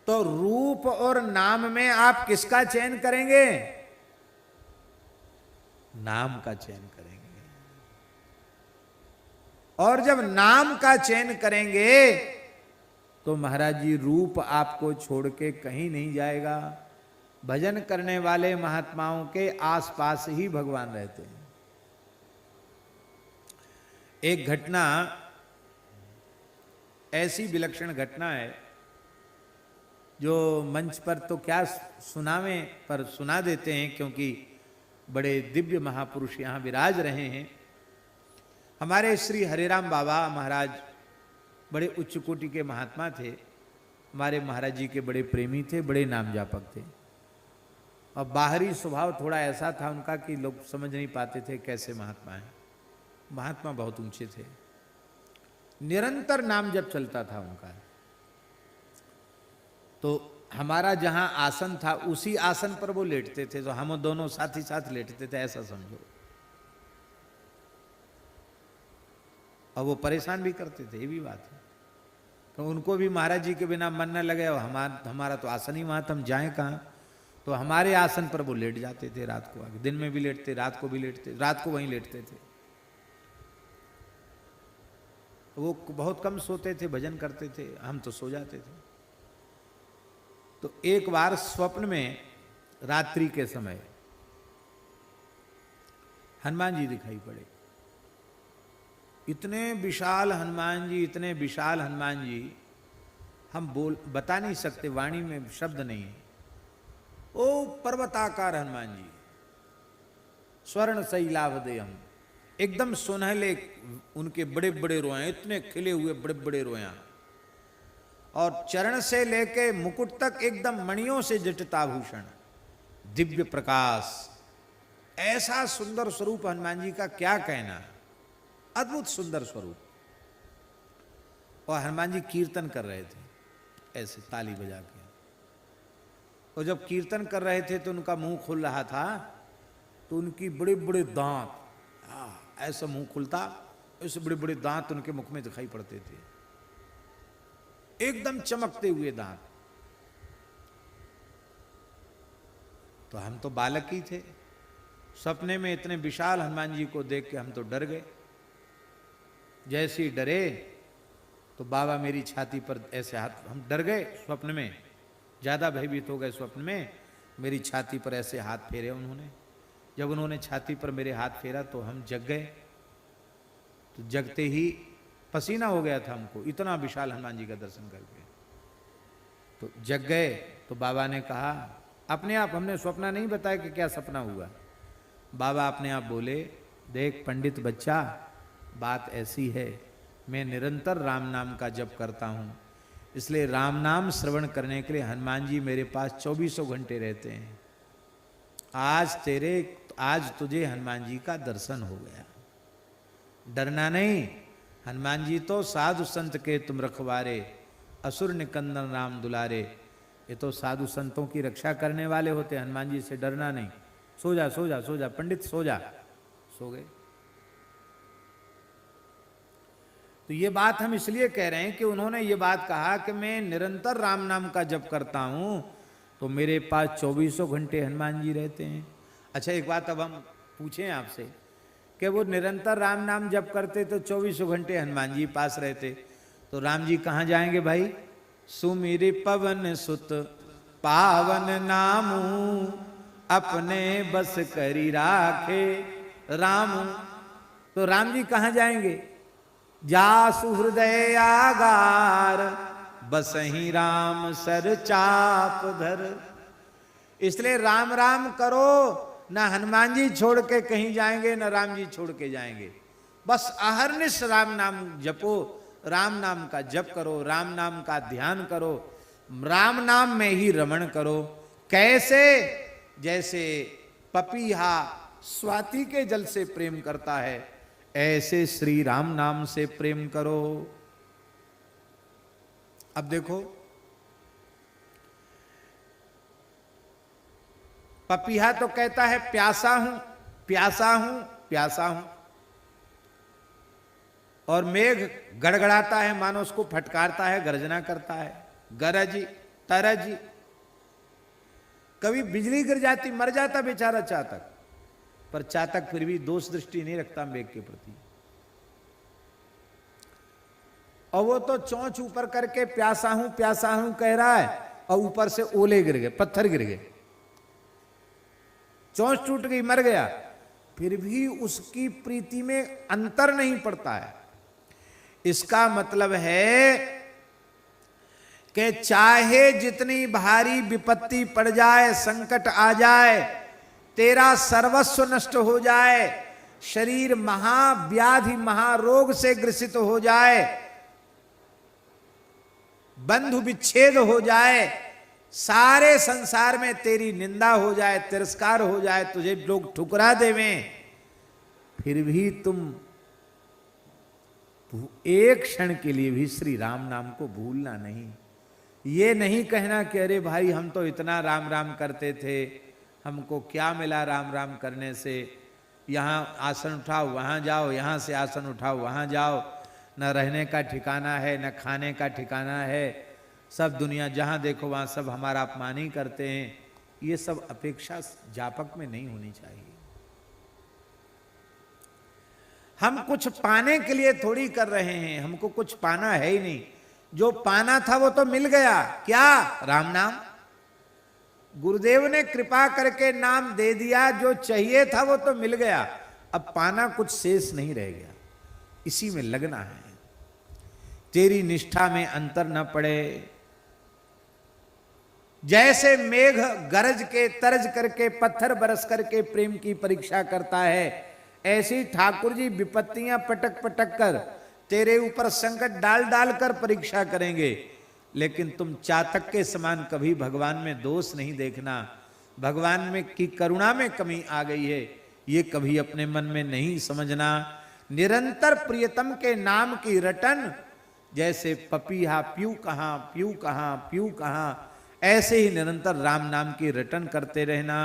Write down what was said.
तो रूप और नाम में आप किसका चयन करेंगे? नाम का चयन करेंगे। और जब नाम का चयन करेंगे तो महाराज जी रूप आपको छोड़ के कहीं नहीं जाएगा। भजन करने वाले महात्माओं के आसपास ही भगवान रहते हैं। एक घटना, ऐसी विलक्षण घटना है जो मंच पर तो क्या सुनावे, पर सुना देते हैं, क्योंकि बड़े दिव्य महापुरुष यहां विराज रहे हैं। हमारे श्री हरिराम बाबा महाराज बड़े उच्च कोटि के महात्मा थे। हमारे महाराज जी के बड़े प्रेमी थे, बड़े नाम जापक थे। और बाहरी स्वभाव थोड़ा ऐसा था उनका कि लोग समझ नहीं पाते थे कैसे महात्मा हैं। महात्मा बहुत ऊंचे थे, निरंतर नाम जब चलता था उनका। तो हमारा जहां आसन था उसी आसन पर वो लेटते थे, तो हम दोनों साथ ही साथ लेटते थे, ऐसा समझो। और वो परेशान भी करते थे, ये भी बात है। तो उनको भी महाराज जी के बिना मन न लगे, और हमारा तो आसन ही वहां था, हम जाएं कहाँ। तो हमारे आसन पर वो लेट जाते थे रात को आके, दिन में भी लेटते, रात को भी लेटते, रात को वहीं लेटते थे। वो बहुत कम सोते थे, भजन करते थे, हम तो सो जाते थे। तो एक बार स्वप्न में रात्रि के समय हनुमान जी दिखाई पड़े। इतने विशाल हनुमान जी, इतने विशाल हनुमान जी, हम बता नहीं सकते, वाणी में शब्द नहीं है। ओ पर्वताकार हनुमान जी, स्वर्ण शैलावदेयम, एकदम सुनहले, उनके बड़े बड़े रोए, इतने खिले हुए बड़े बड़े रोया, और चरण से लेके मुकुट तक एकदम मणियों से जटिताभूषण, दिव्य प्रकाश। ऐसा सुंदर स्वरूप हनुमान जी का क्या कहना, अद्भुत सुंदर स्वरूप। और हनुमान जी कीर्तन कर रहे थे ऐसे ताली बजा के। और जब कीर्तन कर रहे थे तो उनका मुंह खुल रहा था, तो उनकी बड़े बड़े दांत, ऐसा मुंह खुलता, ऐसे बड़े बड़े दांत उनके मुख में दिखाई पड़ते थे, एकदम चमकते हुए दांत। तो हम तो बालक ही थे, सपने में इतने विशाल हनुमान जी को देख के हम तो डर गए। जैसे ही डरे तो बाबा मेरी छाती पर ऐसे हाथ, हम डर गए स्वप्न में, ज्यादा भयभीत हो गए स्वप्न में। मेरी छाती पर ऐसे हाथ फेरे उन्होंने। जब उन्होंने छाती पर मेरे हाथ फेरा तो हम जग गए। तो जगते ही पसीना हो गया था हमको, इतना विशाल हनुमान जी का दर्शन करके। तो जग गए तो बाबा ने कहा अपने आप, हमने सपना नहीं बताया कि क्या सपना हुआ। बाबा अपने आप बोले, देख पंडित बच्चा, बात ऐसी है, मैं निरंतर राम नाम का जप करता हूं, इसलिए राम नाम श्रवण करने के लिए हनुमान जी मेरे पास 24 घंटे रहते हैं। आज तुझे हनुमान जी का दर्शन हो गया, डरना नहीं। हनुमान जी तो साधु संत के तुम रखवारे, असुर निकंदन राम दुलारे। ये तो साधु संतों की रक्षा करने वाले होते, हनुमान जी से डरना नहीं। सो जा सो जा सो जा पंडित, सो जा। सो गए। तो ये बात हम इसलिए कह रहे हैं कि उन्होंने ये बात कहा कि मैं निरंतर राम नाम का जप करता हूं, तो मेरे पास 24 घंटे हनुमान जी रहते हैं। अच्छा एक बात अब हम पूछें आपसे कि वो निरंतर राम नाम जप करते तो 24 घंटे हनुमान जी पास रहते, तो राम जी कहाँ जाएंगे भाई? सुमिर पवन सुत पावन नामू, अपने बस करी राखे राम। तो राम जी कहाँ जाएंगे? जासु हृदय आगार, बसहि राम सर चाप धर। इसलिए राम राम करो, ना हनुमान जी छोड़ के कहीं जाएंगे, ना राम जी छोड़ के जाएंगे। बस अहरनिश राम नाम जपो, राम नाम का जप करो, राम नाम का ध्यान करो, राम नाम में ही रमण करो। कैसे? जैसे पपीहा स्वाति के जल से प्रेम करता है, ऐसे श्री राम नाम से प्रेम करो। अब देखो, पपीहा तो कहता है प्यासा हूं प्यासा हूं प्यासा हूं, और मेघ गड़गड़ाता है, मानो उसको फटकारता है, गर्जना करता है, गरज। तरज, कभी बिजली गिर जाती, मर जाता बेचारा चातक, पर चातक फिर भी दोष दृष्टि नहीं रखता मेघ के प्रति। और वो तो चोंच ऊपर करके प्यासा हूं कह रहा है, और ऊपर से ओले गिर गए, पत्थर गिर गए, चोंच टूट गई, मर गया, फिर भी उसकी प्रीति में अंतर नहीं पड़ता है। इसका मतलब है कि चाहे जितनी भारी विपत्ति पड़ जाए, संकट आ जाए, तेरा सर्वस्व नष्ट हो जाए, शरीर महाव्याधि महारोग से ग्रसित हो जाए, बंधु विच्छेद हो जाए, सारे संसार में तेरी निंदा हो जाए, तिरस्कार हो जाए, तुझे लोग ठुकरा देवें, फिर भी तुम एक क्षण के लिए भी श्री राम नाम को भूलना नहीं। ये नहीं कहना कि अरे भाई हम तो इतना राम राम करते थे, हमको क्या मिला राम राम करने से, यहाँ आसन उठाओ वहाँ जाओ, यहाँ से आसन उठाओ वहाँ जाओ, न रहने का ठिकाना है न खाने का ठिकाना है, सब दुनिया जहाँ देखो वहाँ सब हमारा अपमान ही करते हैं। ये सब अपेक्षा जापक में नहीं होनी चाहिए। हम कुछ पाने के लिए थोड़ी कर रहे हैं, हमको कुछ पाना है ही नहीं, जो पाना था वो तो मिल गया। क्या? राम नाम। गुरुदेव ने कृपा करके नाम दे दिया, जो चाहिए था वो तो मिल गया, अब पाना कुछ शेष नहीं रह गया, इसी में लगना है। तेरी निष्ठा में अंतर न पड़े। जैसे मेघ गरज के तरज करके पत्थर बरस करके प्रेम की परीक्षा करता है, ऐसी ठाकुर जी विपत्तियां पटक पटक कर तेरे ऊपर संकट डाल डाल कर परीक्षा करेंगे, लेकिन तुम चातक के समान कभी भगवान में दोष नहीं देखना। भगवान में की करुणा में कमी आ गई है, ये कभी अपने मन में नहीं समझना। निरंतर प्रियतम के नाम की रटन, जैसे पपीहा प्यू कहाँ प्यू कहाँ प्यू कहाँ, ऐसे ही निरंतर राम नाम की रटन करते रहना।